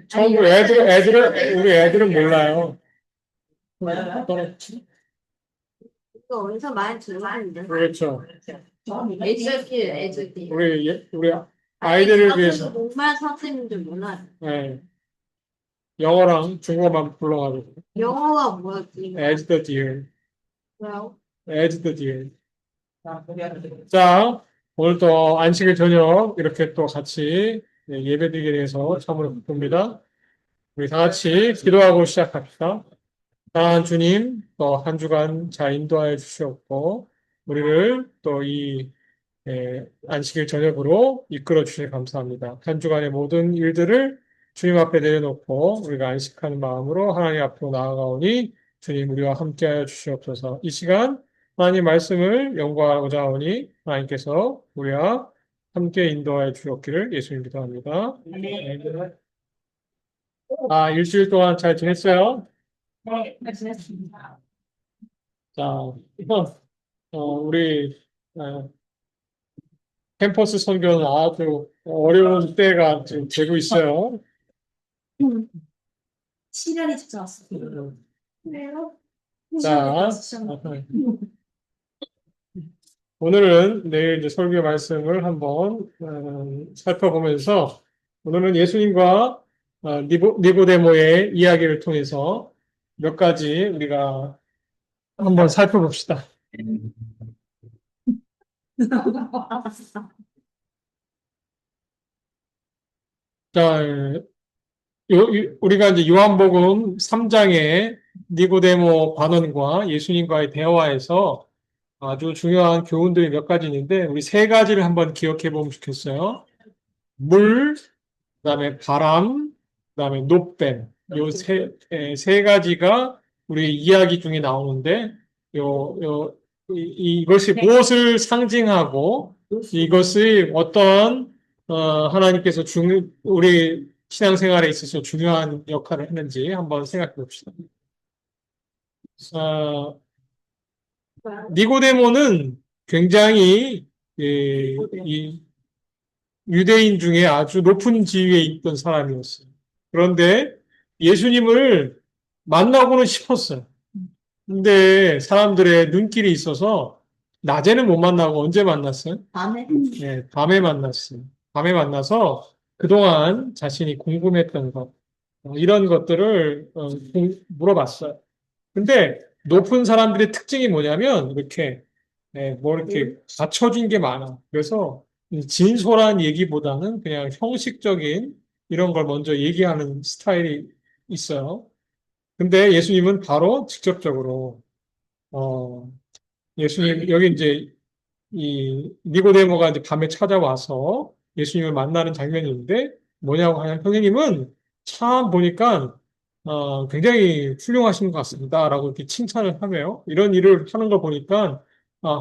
처음으로 우리 애들은 몰라요. 이거 어디서 많이 들었는데. 그렇죠. 애들끼리. 우리 아이들을 위해서, 정말 선생님인 줄 몰라요. 네, 영어랑 중국어만 불러가지고. 영어가 뭐였지? As the deer, 뭐라고? as the deer. 자, 오늘 또 안식일 저녁 이렇게 또 같이 예배드리게 돼서 참으로 기쁩니다. 우리 다 같이 기도하고 시작합시다. 사랑하는 주님, 또 한 주간 잘 인도하여 주시옵고, 우리를 또 이 안식일 저녁으로 이끌어 주시니 감사합니다. 한 주간의 모든 일들을 주님 앞에 내려놓고 우리가 안식하는 마음으로 하나님 앞으로 나아가오니 주님 우리와 함께하여 주시옵소서. 이 시간 하나님 말씀을 연구하고자 하오니 하나님께서 우리와 함께 인도하여 주옵기를 예수님 기도합니다. 일주일 동안 잘 지냈어요? 네, 지냈습니다. 자, 우리 캠퍼스 선교는 아주 어려운 때가 지금 되고 있어요. 시간이 찾아왔습니다. 왜요? 자, 오늘은 내일 이제 설교 말씀을 한번 살펴보면서 오늘은 예수님과 니고데모의 이야기를 통해서 몇 가지 우리가 한번 살펴봅시다. 자, 우리가 이제 요한복음 3장의 니고데모 반언과 예수님과의 대화에서 아주 중요한 교훈들이 몇 가지 있는데 우리 세 가지를 한번 기억해 보면 좋겠어요. 물, 그다음에 바람, 그다음에 노뱀. 세 가지가 우리 이야기 중에 나오는데 이것이 무엇을 상징하고 이것이 어떤 하나님께서 우리 신앙생활에 있어서 중요한 역할을 했는지 한번 생각해 봅시다. 니고데모는 굉장히 이 유대인 중에 아주 높은 지위에 있던 사람이었어요. 그런데 예수님을 만나고는 싶었어요. 근데 사람들의 눈길이 있어서 낮에는 못 만나고 언제 만났어요? 밤에? 네, 밤에 만났어요. 밤에 만나서 그동안 자신이 궁금했던 것, 이런 것들을 물어봤어요. 근데 높은 사람들의 특징이 뭐냐면 이렇게 뭐 이렇게 갖춰진 게 많아. 그래서 진솔한 얘기보다는 그냥 형식적인 이런 걸 먼저 얘기하는 스타일이 있어요. 근데 예수님은 바로 직접적으로 예수님 여기 이제 이 니고데모가 이제 밤에 찾아와서 예수님을 만나는 장면인데 뭐냐고 하면 선생님은 참 보니까 굉장히 훌륭하신 것 같습니다라고 이렇게 칭찬을 하며 이런 일을 하는 걸 보니까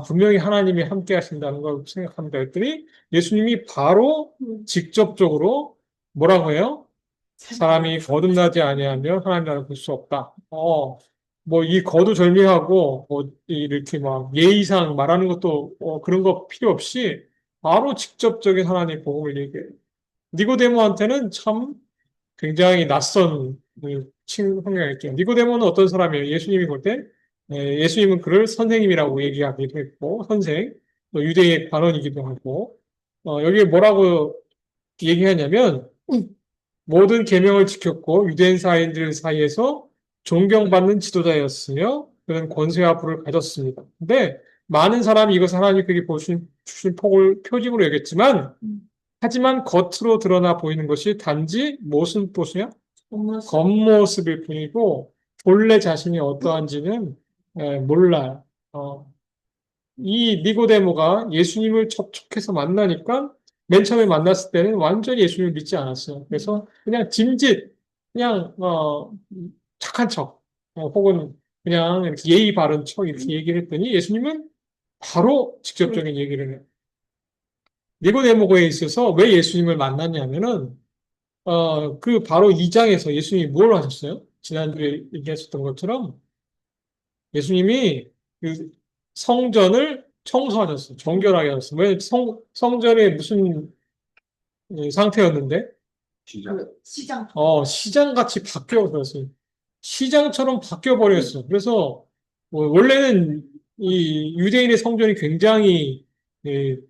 분명히 하나님이 함께 하신다는 걸 생각합니다. 했더니 예수님이 바로 직접적으로 뭐라고 해요? 사람이 거듭나지 아니하면 하나님 나라를 볼 수 없다. 뭐 이 거두절미하고 뭐 이렇게 막 예의상 말하는 것도 그런 거 필요 없이 바로 직접적인 하나님의 복음을 얘기해요. 니고데모한테는 참 굉장히 낯선 성경이었죠. 니고데모는 어떤 사람이에요? 예수님이 볼 때 예수님은 그를 선생님이라고 얘기하기도 했고 선생, 또 유대의 관원이기도 하고 여기에 뭐라고 얘기하냐면 모든 계명을 지켰고 유대인 사이인들 사이에서 존경받는 지도자였으며 그는 권세와 부를 가졌습니다. 근데 많은 사람이 이것을 하나님께게 주신 복을 표징으로 여겼지만 하지만 겉으로 드러나 보이는 것이 단지 무슨 것이야? 겉모습. 겉모습일 뿐이고 본래 자신이 어떠한지는 몰라요. 이 니고데모가 예수님을 접촉해서 만나니까 맨 처음에 만났을 때는 완전히 예수님을 믿지 않았어요. 그래서 그냥 짐짓, 그냥 착한 척, 혹은 그냥 이렇게 예의 바른 척 이렇게 얘기를 했더니 예수님은 바로 직접적인 얘기를 해요. 니고데모에 있어서 왜 예수님을 만났냐면은 그 바로 2장에서 예수님이 뭘 하셨어요? 지난주에 얘기했었던 것처럼 예수님이 그 성전을 청소하셨어요. 정결하게 하셨어요. 왜 성전이 무슨 상태였는데? 시장. 시장같이 바뀌어버렸어요. 시장처럼 바뀌어버렸어요. 그래서 원래는 이 유대인의 성전이 굉장히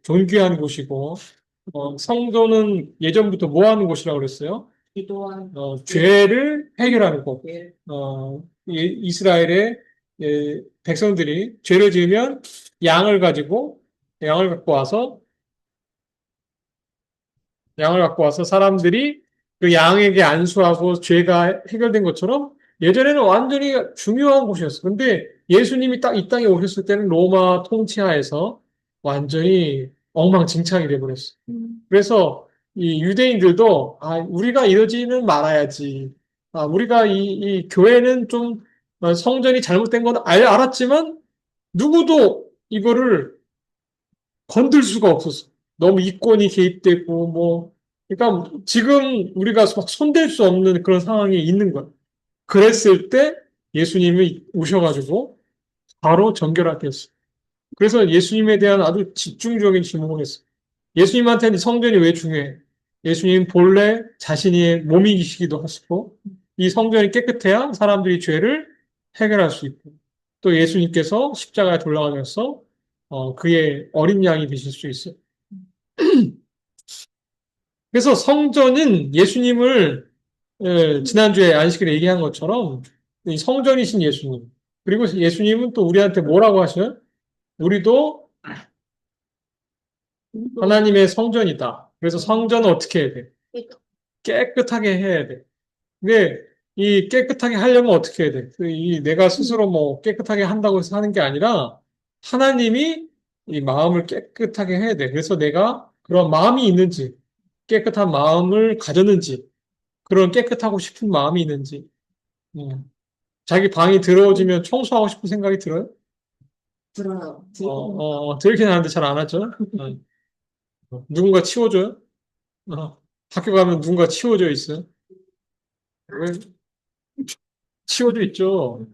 존귀한 곳이고 성전은 예전부터 뭐 하는 곳이라고 그랬어요? 기도한. 죄를 해결하는 곳. 예. 이스라엘의 백성들이 죄를 지으면 양을 갖고 와서 사람들이 그 양에게 안수하고 죄가 해결된 것처럼 예전에는 완전히 중요한 곳이었어요. 근데 예수님이 딱 이 땅에 오셨을 때는 로마 통치하에서 완전히 엉망진창이 돼버렸어요. 그래서 이 유대인들도 우리가 이러지는 말아야지. 우리가 이 교회는 좀 성전이 잘못된 건 알았지만 누구도 이거를 건들 수가 없었어. 너무 이권이 개입되고 뭐 그러니까 지금 우리가 막 손댈 수 없는 그런 상황이 있는 거야. 그랬을 때 예수님이 오셔가지고 바로 정결하게 했어. 그래서 예수님에 대한 아주 집중적인 질문을 했어. 예수님한테는 성전이 왜 중요해? 예수님 본래 자신이 몸이시기도 하시고 이 성전이 깨끗해야 사람들이 죄를 해결할 수 있고 또 예수님께서 십자가에 돌아가셔서 그의 어린 양이 되실 수 있어요. 그래서 성전은 예수님을 지난주에 안식일에 얘기한 것처럼 이 성전이신 예수님 그리고 예수님은 또 우리한테 뭐라고 하셔요? 우리도 하나님의 성전이다. 그래서 성전은 어떻게 해야 돼? 깨끗하게 해야 돼. 근데 이 깨끗하게 하려면 어떻게 해야 돼? 이 내가 스스로 뭐 깨끗하게 한다고 해서 하는 게 아니라 하나님이 이 마음을 깨끗하게 해야 돼. 그래서 내가 그런 마음이 있는지, 깨끗한 마음을 가졌는지, 그런 깨끗하고 싶은 마음이 있는지, 자기 방이 더러워지면 청소하고 싶은 생각이 들어요? 들어요. 들긴 하는데 잘 안 하죠? 누군가 치워줘요? 학교 가면 누군가 치워져 있어요? 왜? 치워져 있죠.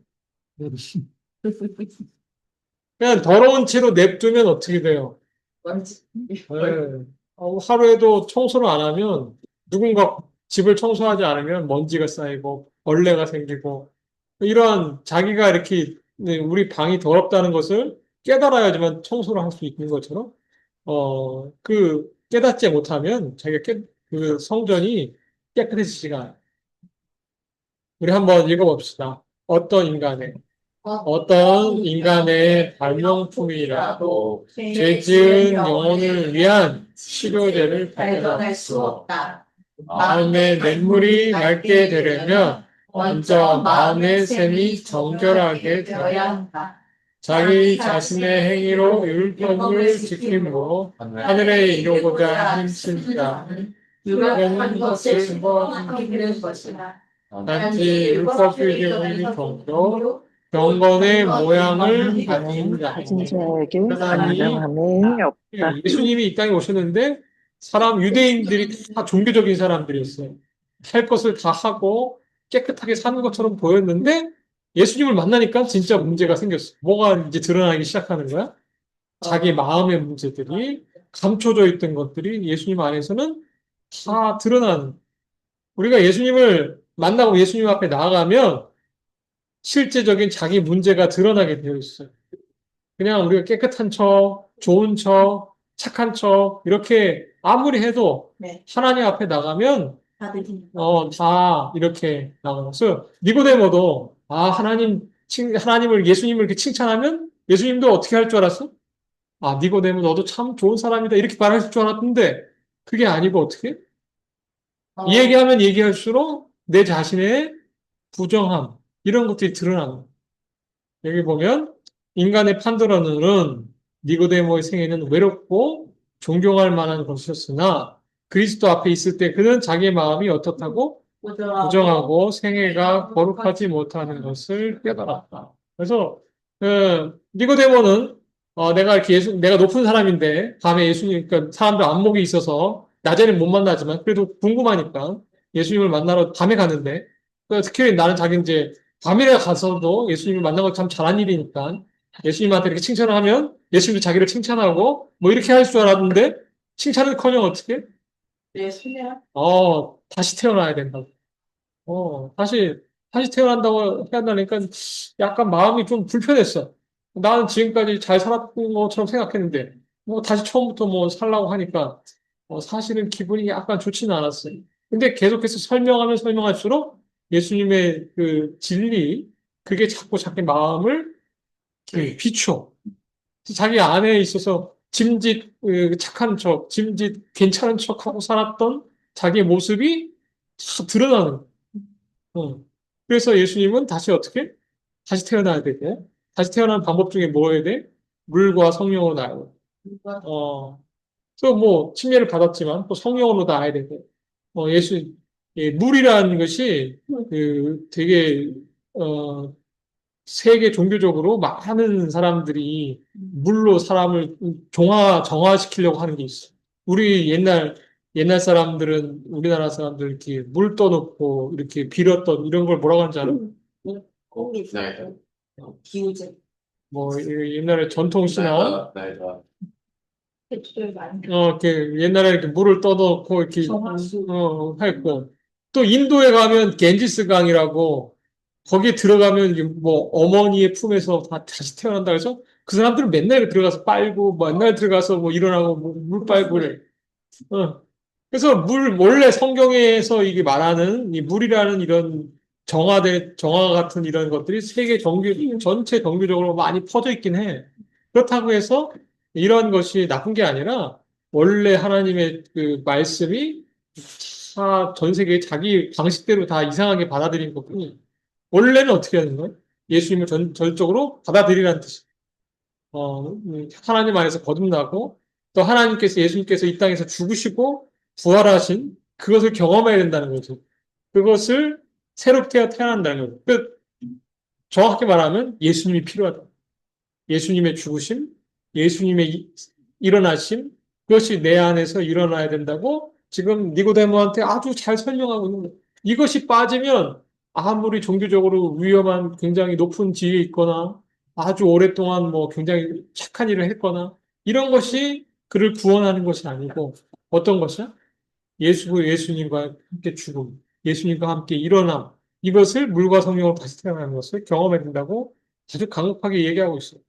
그냥 더러운 채로 냅두면 어떻게 돼요? 먼지. 네. 하루에도 청소를 안 하면 누군가 집을 청소하지 않으면 먼지가 쌓이고 벌레가 생기고 이러한 자기가 이렇게 우리 방이 더럽다는 것을 깨달아야지만 청소를 할 수 있는 것처럼 그 깨닫지 못하면 그 성전이 깨끗해지지가 않아요. 우리 한번 읽어봅시다. 어떤 인간의 발명품이라도 죄 지은 영혼을 위한 치료제를 발견할 수 없다. 마음의 냇물이 맑게 되려면 먼저 마음의 샘이 정결하게 되어야 한다. 자기 자신의 행위로 율법을 지킴으로 하늘에 이루고자 힘쓴 자는 율법한 것을 증거하게 되는 것이다. 단지 율법주의적인 정도 경건의 모양을 가진 자에게 하나님이 감당함이 없다. 예수님이 이 땅에 오셨는데 유대인들이 다 종교적인 사람들이었어요. 할 것을 다 하고 깨끗하게 사는 것처럼 보였는데 예수님을 만나니까 진짜 문제가 생겼어. 뭐가 이제 드러나기 시작하는 거야? 자기 마음의 문제들이 감춰져 있던 것들이 예수님 안에서는 다 드러나는. 우리가 예수님을 만나고 예수님 앞에 나아가면 실제적인 자기 문제가 드러나게 되어 있어요. 그냥 우리가 깨끗한 척, 좋은 척, 착한 척, 이렇게 아무리 해도 네. 하나님 앞에 나가면, 다들 좀. 다 이렇게 나가요. 그래서 니고데모도, 하나님을, 예수님을 이렇게 칭찬하면 예수님도 어떻게 할 줄 알았어? 니고데모 너도 참 좋은 사람이다. 이렇게 말할 줄 알았는데, 그게 아니고 어떻게? 어, 얘기하면 얘기할수록 내 자신의 부정함, 이런 것들이 드러나는 거예요. 여기 보면 인간의 판도라는 니고데모의 생애는 외롭고 존경할 만한 것이었으나 그리스도 앞에 있을 때 그는 자기의 마음이 어떻다고? 부정하고 생애가 거룩하지 못하는 것을 깨달았다. 그래서 니고데모는 내가 이렇게 내가 높은 사람인데 밤에 예수님, 그러니까 사람들 안목이 있어서 낮에는 못 만나지만 그래도 궁금하니까 예수님을 만나러 밤에 갔는데 특히 나는 자기 이제 밤에 가서도 예수님을 만나고 참 잘한 일이니까 예수님한테 이렇게 칭찬을 하면 예수님도 자기를 칭찬하고 뭐 이렇게 할 줄 알았는데 칭찬은커녕 어떻게? 내 손이야. 다시 태어나야 된다고. 다시 태어난다고 해야 한다니까 약간 마음이 좀 불편했어. 나는 지금까지 잘 살았던 것처럼 생각했는데, 뭐 다시 처음부터 뭐 살라고 하니까, 사실은 기분이 약간 좋지는 않았어요. 근데 계속해서 설명하면 설명할수록 예수님의 그 진리, 그게 자꾸 자기 마음을 이렇게 비추어. 자기 안에 있어서 짐짓, 착한 척, 짐짓, 괜찮은 척하고 살았던 자기의 모습이 다 드러나는 거예요. 어. 그래서 예수님은 다시 어떻게? 다시 태어나야 되고, 다시 태어나는 방법 중에 뭐 해야 돼? 물과 성령으로 나요. 또 뭐, 침례를 받았지만, 또 성령으로 나야 되고, 물이라는 것이, 되게, 어, 세계 종교적으로 많은 사람들이 물로 사람을 정화시키려고 하는 게 있어. 우리 옛날 사람들은, 우리나라 사람들 이렇게 물 떠놓고 이렇게 빌었던 이런 걸 뭐라고 하는지 알아? 고기 네. 기우제. 뭐, 옛날에 전통신앙, 해초를 많이. 이렇게 옛날에 이렇게 물을 떠놓고 이렇게, 정화수. 했고. 또 인도에 가면 겐지스 강이라고 거기에 들어가면 이게 뭐 어머니의 품에서 다 다시 태어난다 해서 그 사람들은 맨날 들어가서 빨고 맨날 들어가서 뭐 일어나고 물 빨고 그래. 어. 그래서 원래 성경에서 이게 말하는 이 물이라는 이런 정화 같은 이런 것들이 세계 전체 정교적으로 많이 퍼져 있긴 해. 그렇다고 해서 이런 것이 나쁜 게 아니라 원래 하나님의 그 말씀이 다 전 세계 자기 방식대로 다 이상하게 받아들인 거고 원래는 어떻게 하는 거예요? 예수님을 전적으로 받아들이라는 뜻이에요. 하나님 안에서 거듭나고 또 하나님께서 예수님께서 이 땅에서 죽으시고 부활하신 그것을 경험해야 된다는 거죠. 그것을 새롭게 태어난다는 거죠. 정확히 말하면 예수님이 필요하다. 예수님의 죽으심, 예수님의 일어나심, 그것이 내 안에서 일어나야 된다고 지금 니고데모한테 아주 잘 설명하고 있는 거예요. 이것이 빠지면 아무리 종교적으로 위험한 굉장히 높은 지위에 있거나 아주 오랫동안 뭐 굉장히 착한 일을 했거나 이런 것이 그를 구원하는 것이 아니고 어떤 것이야? 예수님과 함께 죽음, 예수님과 함께 일어남, 이것을 물과 성령으로 다시 태어나는 것을 경험해야 된다고 아주 강력하게 얘기하고 있어요.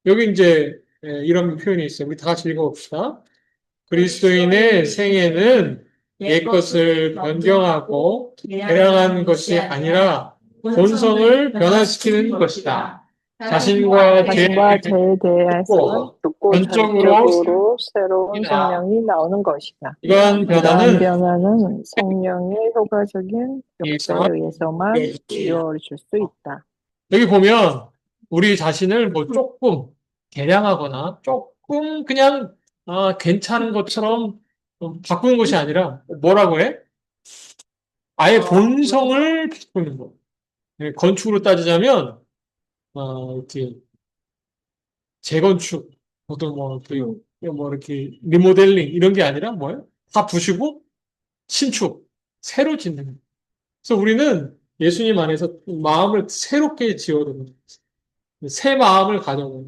여기 이제 이런 표현이 있어요. 우리 다 같이 읽어봅시다. 그리스도인의 생애는 옛것을 변경하고 개량한 것이 아니라 본성을 변화시키는 것이다. 자신과 자신과 죄에 죄에 대해서는 듣고 전적으로 전적으로 새로운 이다. 생명이 나오는 것이다. 이러한 이러한 변화는 변화는 성령의 효과적인 역사에 예상할 의해서만 이루어질 수 있다. 여기 보면 우리 자신을 뭐 조금 개량하거나 조금 그냥 괜찮은 것처럼 바꾸는 것이 아니라 뭐라고 해? 아예 본성을 바꾸는 거. 건축으로 따지자면 이렇게 재건축, 또뭐 이렇게 리모델링 이런 게 아니라 뭐예요? 다 부시고 신축, 새로 짓는 거. 그래서 우리는 예수님 안에서 마음을 새롭게 지어야 됩니다. 새 마음을 가져요.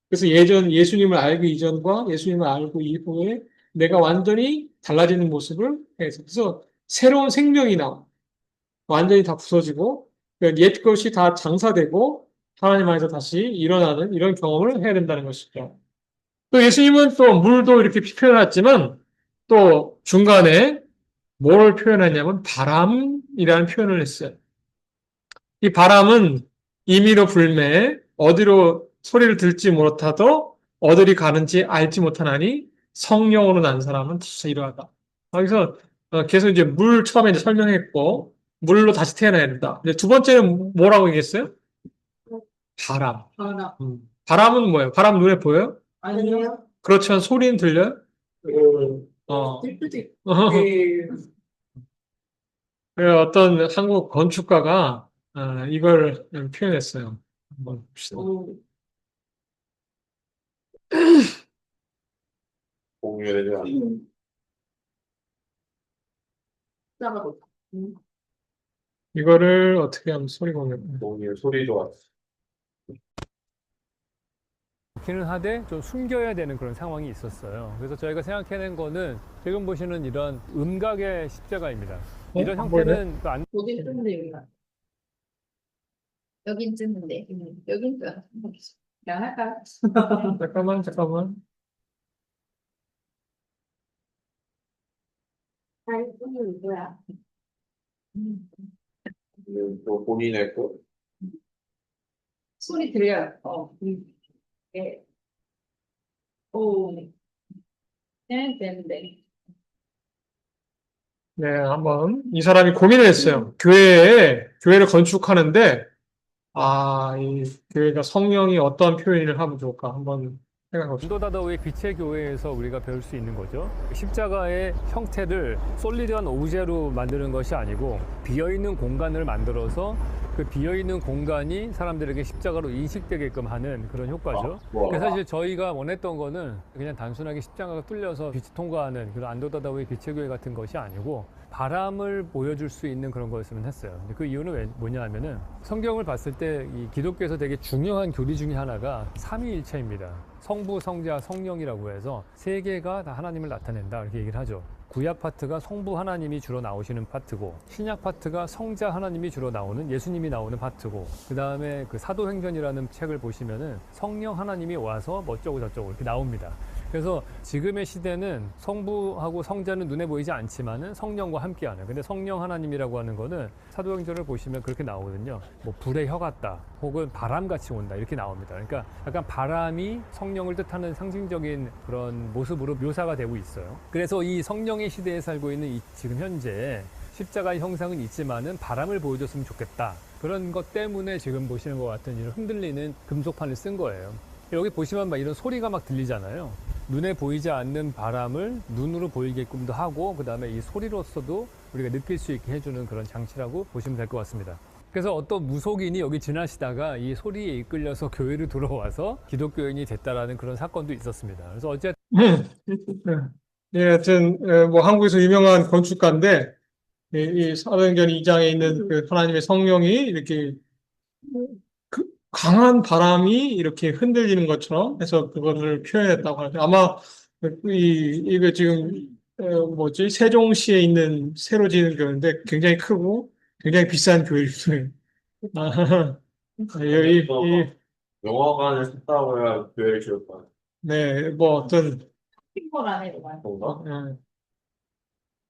그래서 예수님을 알기 이전과 예수님을 알고 이후에 내가 완전히 달라지는 모습을 해서 그래서 새로운 생명이 나와. 완전히 다 부서지고 그러니까 옛 것이 다 장사되고 하나님 안에서 다시 일어나는 이런 경험을 해야 된다는 것이죠. 또 예수님은 또 물도 이렇게 표현했지만 또 중간에 뭘 표현했냐면 바람이라는 표현을 했어요. 이 바람은 임의로 불매 어디로 소리를 들지 못하도 어디로 가는지 알지 못하나니 성령으로 난 사람은 진짜 이러하다. 그래서 계속 이제 물 처음에 이제 설명했고 물로 다시 태어나야 된다. 이제 두 번째는 뭐라고 얘기했어요? 바람. 하나. 바람은 뭐예요? 바람 눈에 보여요? 아니요. 그렇지만 소리는 들려요? 어. 슬프지. 그 어떤 한국 건축가가 이걸 표현했어요. 한번 봅시다. 공유에 대한 작아도. 이거를 어떻게 하면 소리가 오냐? 공유 소리 좋았어. 기는 하되 좀 숨겨야 되는 그런 상황이 있었어요. 그래서 저희가 생각해낸 거는 지금 보시는 이런 음각의 십자가입니다. 이런 안 보이네? 형태는 또 안, 여긴 뜬데 여기가. 여긴 뜬데 여긴 뜬. 그냥 할까? 잠깐만. 잘 뜬는 거야. 또 본인의 그 소리 들려요. 예. 오. 네, 되는데. 네, 한번 이 사람이 고민을 했어요. 교회를 건축하는데 이 교회가 성령이 어떤 표현을 하면 좋을까 한번 생각해 봅시다. 인도다다오의 빛의 교회에서 우리가 배울 수 있는 거죠. 십자가의 형태를 솔리드한 오브제로 만드는 것이 아니고 비어있는 공간을 만들어서 그 비어있는 공간이 사람들에게 십자가로 인식되게끔 하는 그런 효과죠. 그래서 사실 저희가 원했던 거는 그냥 단순하게 십자가가 뚫려서 빛이 통과하는 그런 안도다다오의 빛의 교회 같은 것이 아니고 바람을 보여줄 수 있는 그런 거였으면 했어요. 근데 그 이유는 뭐냐 하면은 성경을 봤을 때 이 기독교에서 되게 중요한 교리 중에 하나가 삼위일체입니다. 성부, 성자, 성령이라고 해서 세 개가 다 하나님을 나타낸다 이렇게 얘기를 하죠. 구약 파트가 성부 하나님이 주로 나오시는 파트고 신약 파트가 성자 하나님이 주로 나오는 예수님이 나오는 파트고 그 다음에 그 사도행전이라는 책을 보시면은 성령 하나님이 와서 어쩌고 저쩌고 이렇게 나옵니다. 그래서 지금의 시대는 성부하고 성자는 눈에 보이지 않지만은 성령과 함께하는. 근데 성령 하나님이라고 하는 거는 사도행전을 보시면 그렇게 나오거든요. 뭐 불의 혀 같다, 혹은 바람같이 온다 이렇게 나옵니다. 그러니까 약간 바람이 성령을 뜻하는 상징적인 그런 모습으로 묘사가 되고 있어요. 그래서 이 성령의 시대에 살고 있는 이 지금 현재 십자가의 형상은 있지만은 바람을 보여줬으면 좋겠다. 그런 것 때문에 지금 보시는 것 같은 이런 흔들리는 금속판을 쓴 거예요. 여기 보시면 막 이런 소리가 막 들리잖아요. 눈에 보이지 않는 바람을 눈으로 보이게끔도 하고 그 다음에 이 소리로서도 우리가 느낄 수 있게 해주는 그런 장치라고 보시면 될 것 같습니다. 그래서 어떤 무속인이 여기 지나시다가 이 소리에 이끌려서 교회로 들어와서 기독교인이 됐다라는 그런 사건도 있었습니다. 그래서 어쨌든 예, 하여튼 뭐 한국에서 유명한 건축가인데 이 사도행전 2장에 있는 그 하나님의 성령이 이렇게 강한 바람이 이렇게 흔들리는 것처럼 해서 그거를 표현했다고 하죠. 아마 이거 지금 세종시에 있는 새로 지은 교회인데 굉장히 크고 굉장히 비싼 교회입니다. 영화관을 샀다고 해야 교회를 지을 거야. 네, 뭐 어떤 핑거라네, 이거. 뭔가?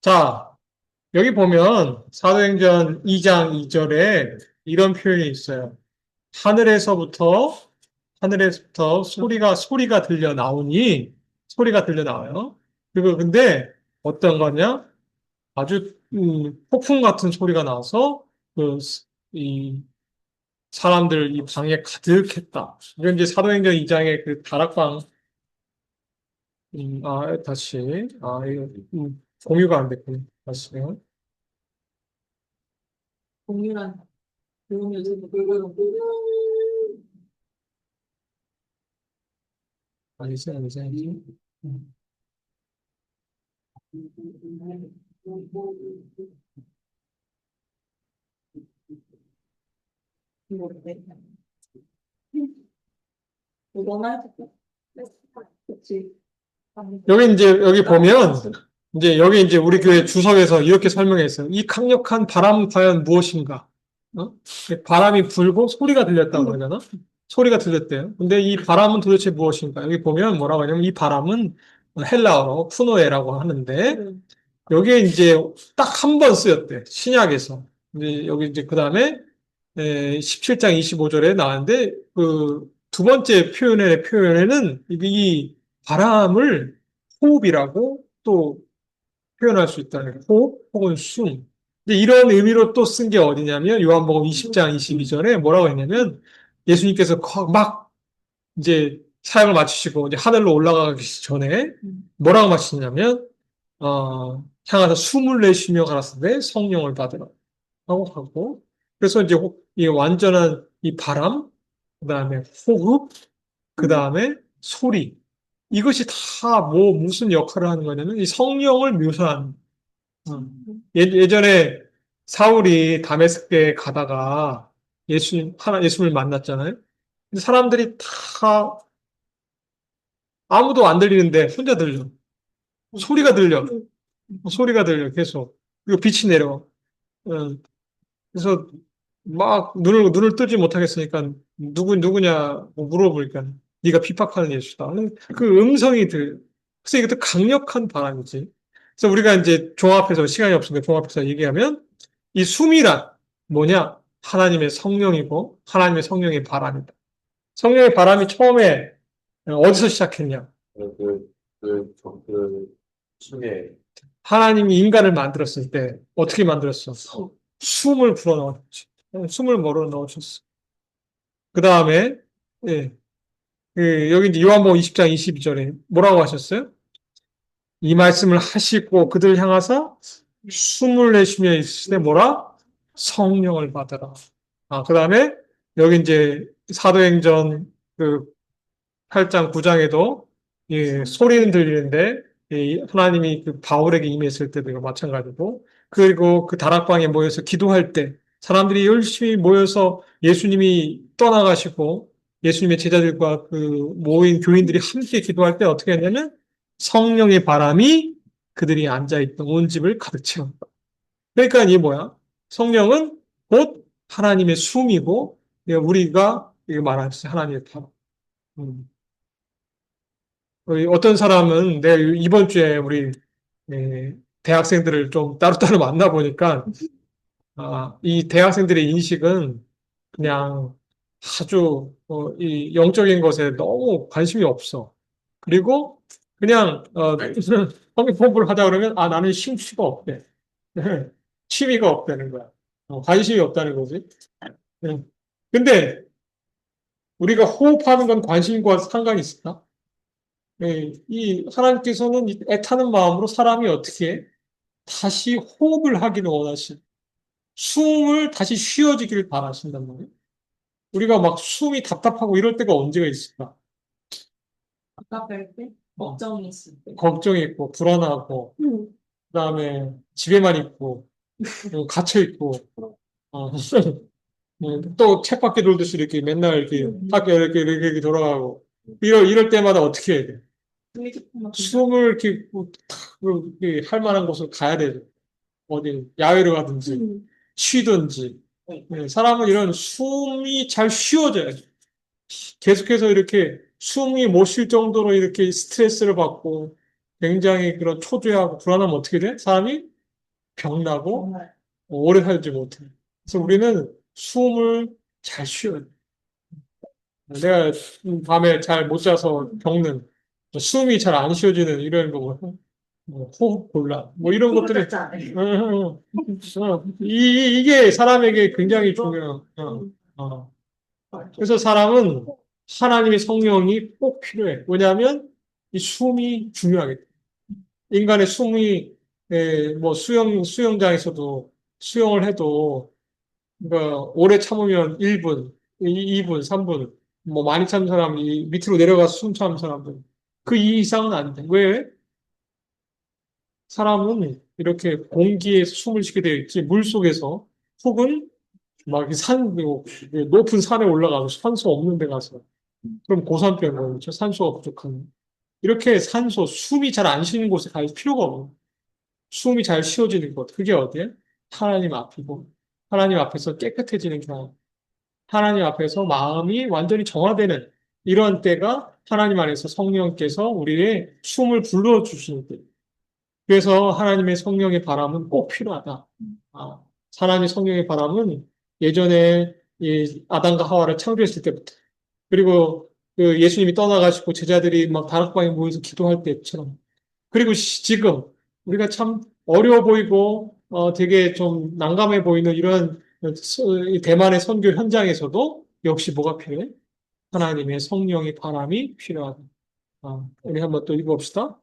자, 여기 보면 사도행전 2장 2절에 이런 표현이 있어요. 하늘에서부터 소리가 들려 나오니 소리가 들려 나와요. 그리고 근데 어떤 거냐? 아주 폭풍 같은 소리가 나서 이 사람들 이 방에 가득했다. 이건 이제 사도행전 2장의 그 다락방 다시 이거 공유가 안 됐군요. 다시요. 공유란 공유 아니지. 이거만 그치. 여기 보면 여기 이제 우리 교회 주석에서 이렇게 설명했어요. 이 강력한 바람은 과연 무엇인가? 바람이 불고 소리가 들렸다고 하잖아. 소리가 들렸대요. 근데 이 바람은 도대체 무엇인가? 여기 보면 뭐라고 하냐면 이 바람은 헬라어로 푸노에라고 하는데 여기에 이제 딱 한 번 쓰였대. 신약에서. 여기 이제 그 다음에 17장 25절에 나왔는데 그 두 번째 표현에는 이 바람을 호흡이라고 또 표현할 수 있다는 거예요. 호흡 혹은 숨. 근데 이런 의미로 또 쓴 게 어디냐면 요한복음 20장 22절에 뭐라고 했냐면 예수님께서 막 이제 사역을 마치시고 이제 하늘로 올라가기 전에 뭐라고 마치냐면 향하사 숨을 내쉬며 가라사대 성령을 받으라 하고 하고 그래서 이제 이 완전한 이 바람, 그다음에 호흡, 그다음에 소리 이것이 다 뭐 무슨 역할을 하는 거냐면 이 성령을 묘사한 예전에 사울이 다메섹에 가다가 예수님을 만났잖아요. 근데 사람들이 다 아무도 안 들리는데 혼자 들려. 소리가 들려. 소리가 들려 계속. 그리고 빛이 내려. 어, 그래서 막 눈을 뜨지 못하겠으니까 누구냐 물어보니까 네가 핍박하는 예수다. 그 음성이 그래서 이것도 강력한 바람이지. 그래서 우리가 이제 종합해서 시간이 없으니까 종합해서 얘기하면 이 숨이란 뭐냐? 하나님의 성령이고 하나님의 성령의 바람이다. 성령의 바람이 처음에 어디서 시작했냐? 중에 하나님이 인간을 만들었을 때 어떻게 만들었어? 숨을 불어넣었지. 숨을 몰아넣으셨어. 그 다음에 예, 여기 이제 요한복음 20장 22절에 뭐라고 하셨어요? 이 말씀을 하시고 그들 향하사 숨을 내쉬며 있을 때 뭐라? 성령을 받으라. 그 다음에 여기 이제 사도행전 그 8장 9장에도 소리는 들리는데 하나님이 그 바울에게 임했을 때도 이거 마찬가지고 그리고 그 다락방에 모여서 기도할 때 사람들이 열심히 모여서 예수님이 떠나가시고 예수님의 제자들과 그 모인 교인들이 함께 기도할 때 어떻게 했냐면 성령의 바람이 그들이 앉아있던 온 집을 가득 채웠다. 그러니까 이게 뭐야? 성령은 곧 하나님의 숨이고 우리가 이거 말하듯이 하나님의 바람. 어떤 사람은 내가 이번 주에 우리 대학생들을 좀 따로따로 만나보니까 이 대학생들의 인식은 그냥 아주 이 영적인 것에 너무 관심이 없어. 그리고 그냥 성경 공부를 하자 그러면 나는兴趣가 없대. 취미가 없다는 거야. 관심이 없다는 거지. 근데 우리가 호흡하는 건 관심과 상관이 있을까? 이 하나님께서는 이 애타는 마음으로 사람이 어떻게 다시 호흡을 하기를 원하신 숨을 다시 쉬어지기를 바라신단 말이에요. 우리가 막 숨이 답답하고 이럴 때가 언제가 있을까? 답답할 때, 걱정이 있을 때. 걱정이 있고 불안하고 그다음에 집에만 있고 갇혀 있고 또 쳇바퀴 돌듯이 이렇게 맨날 이렇게 학교 이렇게 돌아가고 이럴 때마다 어떻게 해야 돼? 숨을 이렇게 할 만한 곳을 가야 되죠. 어디 야외로 가든지 쉬든지. 사람은 이런 숨이 잘 쉬어져야죠. 계속해서 이렇게 숨이 못 쉴 정도로 이렇게 스트레스를 받고 굉장히 그런 초조해하고 불안하면 어떻게 돼? 사람이 병나고 오래 살지 못해. 그래서 우리는 숨을 잘 쉬어야 돼. 내가 밤에 잘 못 자서 겪는 숨이 잘 안 쉬어지는 이런 거, 호흡 곤란, 이런 것들이, 이게 사람에게 굉장히 중요해요. 그래서 사람은 하나님의 성령이 꼭 필요해. 왜냐하면 이 숨이 중요하기 때문에. 인간의 숨이, 수영장에서도 수영을 해도, 그러니까 오래 참으면 1분, 2분, 3분, 많이 참는 사람이 밑으로 내려가서 숨 참는 사람들. 그 이상은 안 돼. 왜? 사람은 이렇게 공기에 숨을 쉬게 되어 있지, 물 속에서, 혹은 막 높은 산에 올라가서 산소 없는 데 가서, 그럼 고산병 걸리죠. 산소가 부족한. 이렇게 숨이 잘 안 쉬는 곳에 갈 필요가 없는. 숨이 잘 쉬어지는 곳. 그게 어디에? 하나님 앞이고, 하나님 앞에서 깨끗해지는 경험. 하나님 앞에서 마음이 완전히 정화되는 이런 때가 하나님 안에서 성령께서 우리의 숨을 불러주시는 때. 그래서 하나님의 성령의 바람은 꼭 필요하다. 하나님의 성령의 바람은 예전에 이 아담과 하와를 창조했을 때부터 그리고 그 예수님이 떠나가시고 제자들이 막 다락방에 모여서 기도할 때처럼 그리고 지금 우리가 참 어려워 보이고 되게 좀 난감해 보이는 이런 이 대만의 선교 현장에서도 역시 뭐가 필요해? 하나님의 성령의 바람이 필요하다. 우리 한번 또 읽어봅시다.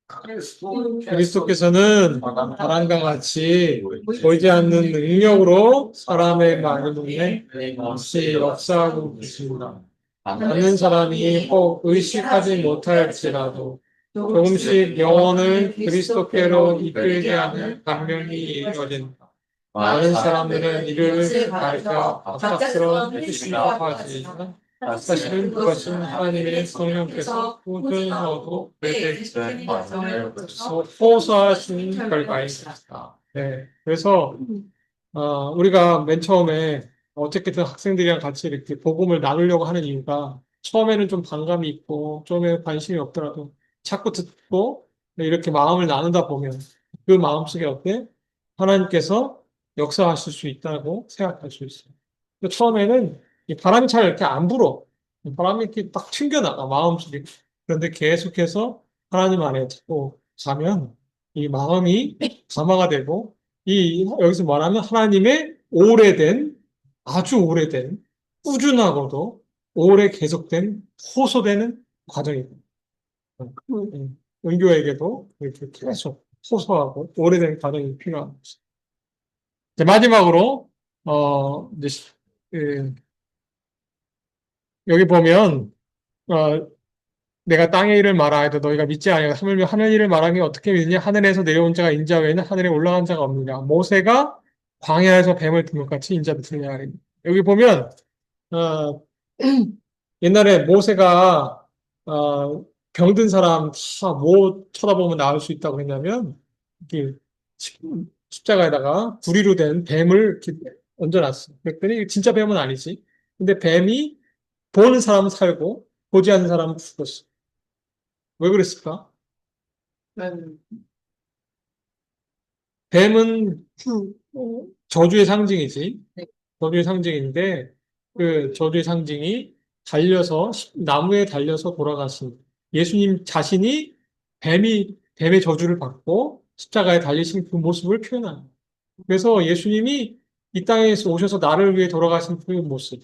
그리스도께서는 바람과 같이 보이지 않는 능력으로 사람의 마음에 없이 역사하고 계십니다. 많은 사람이 혹 의식하지 못할지라도 조금씩 영혼을 그리스도께로 이끌게 하는 강령이 이루어진다. 많은 사람들은 이를 밝혀 갑작스러운 뜻이라고 하지만 사실은 그것은 하나님의 성령께서 꾸준하고 오래된 과정에서 호소하신 결과입니다. 네, 그래서 우리가 맨 처음에 어쨌든 학생들이랑 같이 이렇게 복음을 나누려고 하는 이유가 처음에는 좀 반감이 있고 처음에 관심이 없더라도 자꾸 듣고 이렇게 마음을 나누다 보면 그 마음속에 어때? 하나님께서 역사하실 수 있다고 생각할 수 있어요. 처음에는 이 바람이 잘 이렇게 안 불어. 바람이 이렇게 딱 튕겨나가, 마음속에. 그런데 계속해서 하나님 안에 자꾸 가면 이 마음이 감화가 되고, 여기서 말하면 하나님의 오래된, 아주 오래된, 꾸준하고도 오래 계속된, 호소되는 과정입니다. 은교에게도 이렇게 계속 호소하고 오래된 과정이 필요한 것입니다. 이제 마지막으로, 이제, 여기 보면, 내가 땅의 일을 말하여도 너희가 믿지 아니하고 하물며 하늘 일을 말하는 게 어떻게 믿느냐? 하늘에서 내려온 자가 인자 외에는 하늘에 올라간 자가 없느냐? 모세가 광야에서 뱀을 든 것 같이 인자도 들려야 하리니. 여기 보면 옛날에 모세가 병든 사람 다 뭐 쳐다보면 나을 수 있다고 했냐면 이렇게 십자가에다가 구리로 된 뱀을 이렇게 얹어놨어. 그랬더니 진짜 뱀은 아니지. 근데 뱀이 보는 사람은 살고 보지 않는 사람은 죽었어. 왜 그랬을까? 뱀은 저주의 상징이지. 저주의 상징인데 그 저주의 상징이 달려서 나무에 달려서 돌아가신 예수님 자신이 뱀의 저주를 받고 십자가에 달리신 그 모습을 표현합니다. 그래서 예수님이 이 땅에 오셔서 나를 위해 돌아가신 그 모습,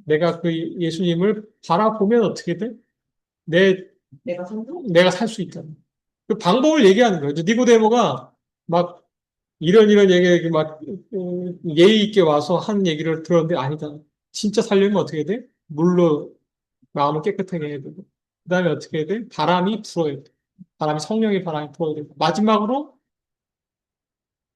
내가 그 예수님을 바라보면 어떻게 돼? 내가 살 수 있다. 그 방법을 얘기하는 거예요. 니고데모가 막 이런 얘기 막 예의 있게 와서 한 얘기를 들었는데 아니다. 진짜 살려면 어떻게 돼? 물로 마음을 깨끗하게 해야 되고 그 다음에 어떻게 해야 돼? 바람이 불어야 돼. 성령의 바람이 불어야 되고 마지막으로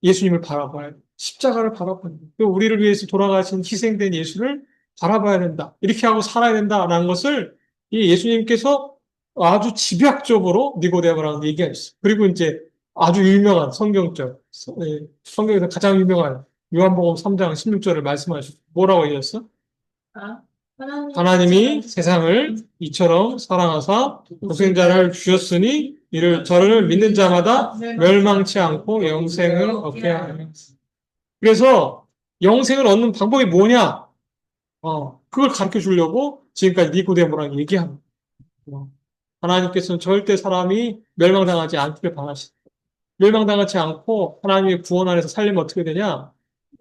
예수님을 바라봐야 돼. 십자가를 바라봐야 돼. 또 우리를 위해서 돌아가신 희생된 예수를 바라봐야 된다. 이렇게 하고 살아야 된다라는 것을 이 예수님께서 아주 집약적으로 니고데모랑 얘기하셨어요. 그리고 이제 아주 유명한 성경에서 가장 유명한 요한복음 3장 16절을 말씀하셨어요. 뭐라고 얘기했어? 하나님이 세상을 이처럼 사랑하사 독생자를 주셨으니 이를 저를 믿는 자마다 멸망치 않고 영생을 얻게 하며. 그래서 영생을 얻는 방법이 뭐냐? 그걸 가르쳐 주려고 지금까지 니고데모랑 얘기합니다. 하나님께서는 절대 사람이 멸망당하지 않기를 바라시다. 멸망당하지 않고 하나님의 구원 안에서 살려면 어떻게 되냐?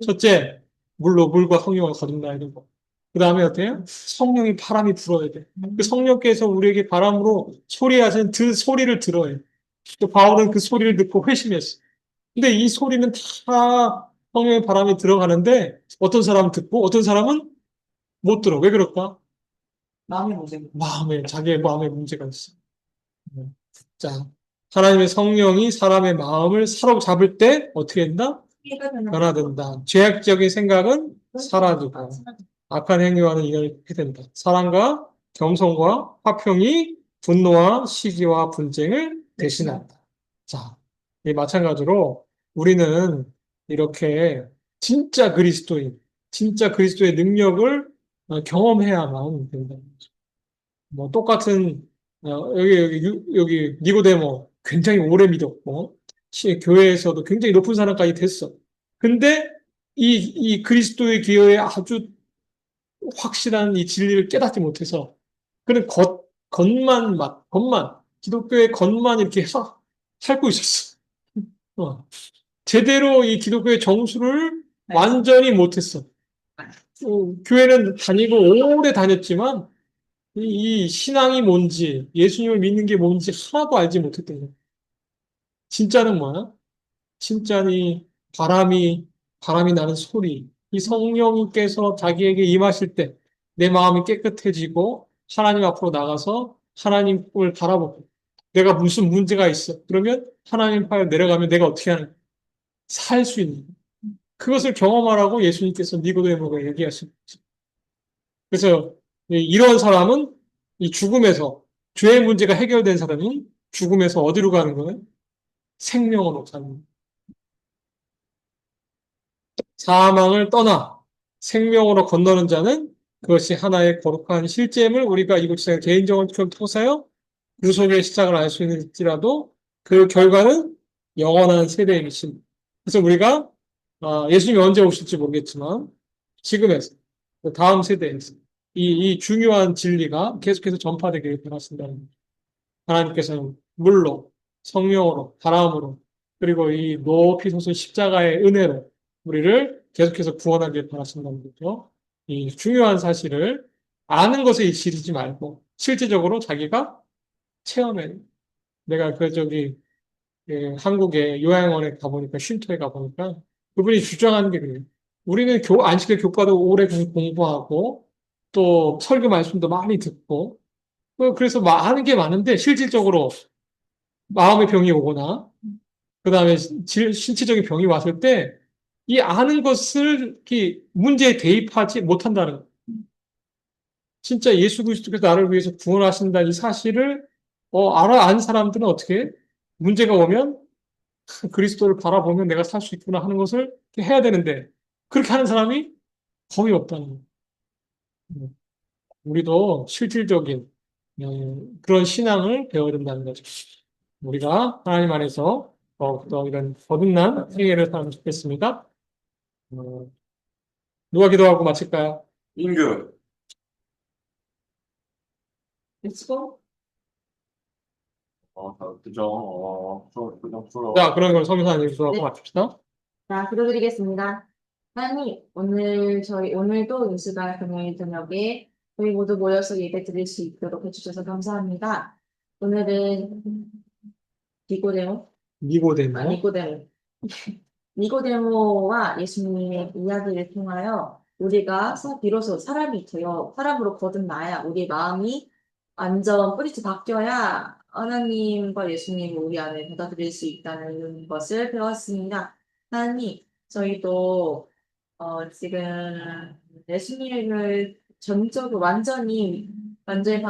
첫째, 물과 성령을 거듭나야 되고, 그 다음에 어때요? 성령이 바람이 불어야 돼. 그 성령께서 우리에게 바람으로 소리하시는 그 소리를 들어야 돼. 또 바울은 그 소리를 듣고 회심했어. 근데 이 소리는 다 성령의 바람이 들어가는데 어떤 사람은 듣고 어떤 사람은 못 들어. 왜 그럴까? 자기의 마음에 문제가 있어. 자, 하나님의 성령이 사람의 마음을 사로잡을 때 어떻게 된다? 변화된다. 죄악적인 생각은 사라지고 악한 행위와는 인연이 끊게 된다. 사랑과 겸손과 화평이 분노와 시기와 분쟁을 대신한다. 자, 이 마찬가지로 우리는 이렇게 진짜 그리스도의 능력을 경험해야만 된다는 거죠. 뭐 똑같은 여기 니고데모 굉장히 오래 믿었고 교회에서도 굉장히 높은 사람까지 됐어. 근데 이 그리스도의 기여에 아주 확실한 이 진리를 깨닫지 못해서 그런 겉만 기독교의 겉만 이렇게 살고 있었어. 제대로 이 기독교의 정수를 완전히 못했어. 교회는 다니고 오래 다녔지만 이 신앙이 뭔지, 예수님을 믿는 게 뭔지 하나도 알지 못했던 거야. 진짜는 뭐야? 진짜는 이 바람이 나는 소리, 이 성령님께서 자기에게 임하실 때 내 마음이 깨끗해지고 하나님 앞으로 나가서 하나님을 바라보고 내가 무슨 문제가 있어. 그러면 하나님 앞에 내려가면 내가 어떻게 하는 살 수 있는 거야. 그것을 경험하라고 예수님께서 니고데모가 얘기하신 거지. 그래서 이런 사람은 이 죽음에서 죄의 문제가 해결된 사람은 죽음에서 어디로 가는 거예요? 생명으로 가는 거예요. 사망을 떠나 생명으로 건너는 자는 그것이 하나의 거룩한 실제임을 우리가 이곳에서 개인적인 통하여 구속의 시작을 알 수 있을지라도 그 결과는 영원한 세대이신. 그래서 우리가 예수님이 언제 오실지 모르겠지만 지금에서 그 다음 세대에서 이 중요한 진리가 계속해서 전파되길 바라신다는 거죠. 하나님께서는 물로 성령으로 바람으로 그리고 이 높이 솟은 십자가의 은혜로 우리를 계속해서 구원하길 바라신다는 거죠. 이 중요한 사실을 아는 것에 지르지 말고 실제적으로 자기가 체험해. 내가 한국의 요양원에 가보니까 쉼터에 가보니까 그분이 주장하는 게 그래요. 우리는 안식일 교과도 오래 공부하고 또 설교 말씀도 많이 듣고 그래서 아는 게 많은데 실질적으로 마음의 병이 오거나 그다음에 신체적인 병이 왔을 때 이 아는 것을 이렇게 문제에 대입하지 못한다는 거예요. 진짜 예수 그리스도께서 나를 위해서 구원하신다는 이 사실을 안 사람들은 어떻게 해? 문제가 오면 그리스도를 바라보면 내가 살 수 있구나 하는 것을 해야 되는데 그렇게 하는 사람이 거의 없다는 거예요. 우리도 실질적인 그런 신앙을 배워야 된다는 거죠. 우리가 하나님 안에서 더 이런 거듭난 생애를 살면 좋겠습니다. 누가 기도하고 마칠까요? 인규. 렛츠고. 그죠. 그죠. 자, 그런 걸 성교사님 기도하고 네. 마칩시다. 자, 기도드리겠습니다. 하나님, 오늘도 이 시간 금요일 저녁에 저희 모두 모여서 예배 드릴 수 있도록 해주셔서 감사합니다. 오늘은 니고데모. 니고데모와 예수님의 이야기를 통하여 우리가 비로소 사람이 되어 사람으로 거듭나야 우리 마음이 완전 뿌리째 바뀌어야 하나님과 예수님을 우리 안에 받아들일 수 있다는 것을 배웠습니다. 하나님, 저희도 지금 예수님을 전적으로 완전히 받아들일